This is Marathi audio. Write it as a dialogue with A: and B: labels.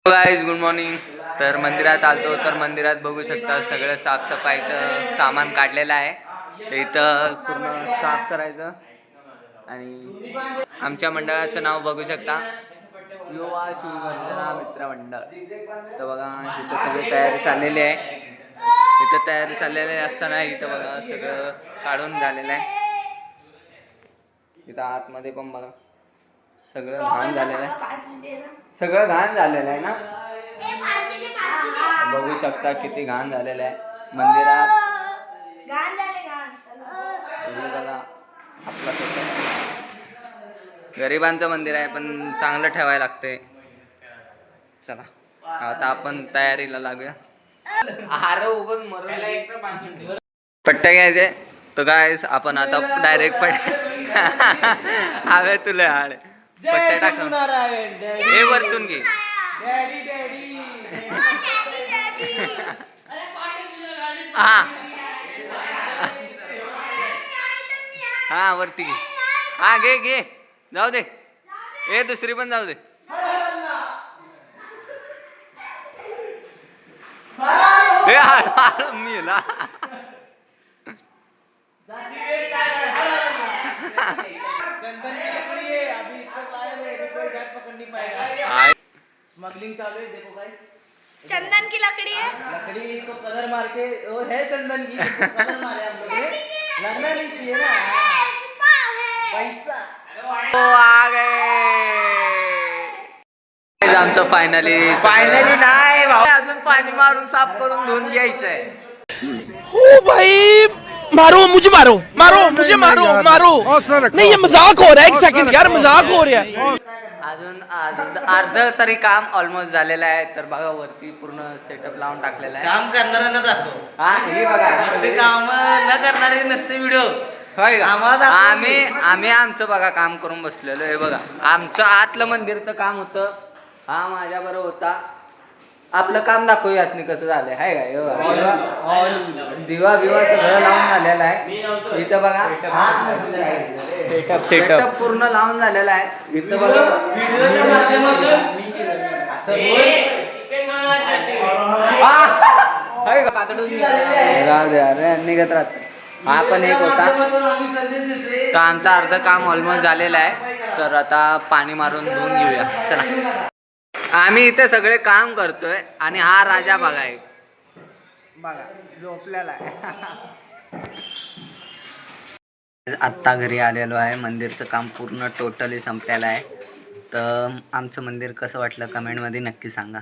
A: Guys good morning. तर मंदिरात आलतो तर मंदिरात बघू शकता सगळं साफसफाईचं सामान काढलेलं आहे. तर इथं पूर्ण साफ करायचं आणि आमच्या मंडळाचं नाव बघू शकता, युवा शिवगर्जना मित्र मंडळ. तर बघा इथं सगळी तयारी चाललेली आहे. इथं तयारी चाललेली असताना इथं बघा सगळं काढून झालेलं आहे. इथं आतमध्ये पण बघा सगळं घाण झालेलं आहे. सगळं घाण झालेलं आहे ना, बघू शकता किती घाण झालेलं आहे मंदिरात. बघा आपला गरिबांचं मंदिर आहे पण चांगलं ठेवायला लागते. चला आता आपण तयारीला लागूया. पट्ट्या घ्यायचे तर काय आपण आता डायरेक्ट हवे तुला हाड पट्ट्या टाकून हे वरतून घे. हा हा वरती घे. हा घे घे जाऊ दे. ए दुसरी पण जाऊ दे. हे हाड मेला.
B: स्मगलिंग चालू है, देखो भाई.
C: चंदन की लकड़ी है.
B: लकड़ी को कलर मार के वो है चंदन की, कलर मारे हम लोग ने. लगना नहीं चाहिए ना पैसा.
A: आ गए आमचं फायनली
B: नाही
A: अजून पाणी मारून साफ करून धुवून घ्यायचंय.
D: ओ भाई मारो मुझे, मारो मारो मुझे, मारो मारो. नहीं ये मजाक हो रहा है, एक सेकंड यार मजाक हो रहा है.
A: अजून अर्ध तरी काम ऑलमोस्ट झालेलं आहे. तर बघा वरती पूर्ण सेटअप लावून टाकलेला आहे.
B: काम करणाऱ्यांना दाखव.
A: हा हे बघा
B: नुसते काम न करणारे नसते व्हिडिओ.
A: होय का? आम्ही आमचं बघा काम करून बसलेलो. हे बघा आमचं आतलं मंदिरचं काम होतं. हा माझ्या बरोबर होता. आपलं काम दाखवूया कसं झालंय. हाय काय दिवा बिवा सगळं लावून झालेलं आहे. इथं बघा सेटअप पूर्ण लावून झालेला आहे. इथं बघा
B: व्हिडिओच्या माध्यमातून
A: राहू द्या अरे निघत राहत. हा पण एक होता. तर आमचं अर्ध काम ऑलमोस्ट झालेलं आहे. तर आता पाणी मारून धुवून घेऊया. चला आम्ही इथे सगळे काम करतोय आणि हा राजा बघाय बघा झोपलेला आहे. आत्ता घरी आलेलो आहे. मंदिरचं काम पूर्ण टोटली संपलेलं आहे. तर आमचं मंदिर कसं वाटलं कमेंटमध्ये नक्की सांगा.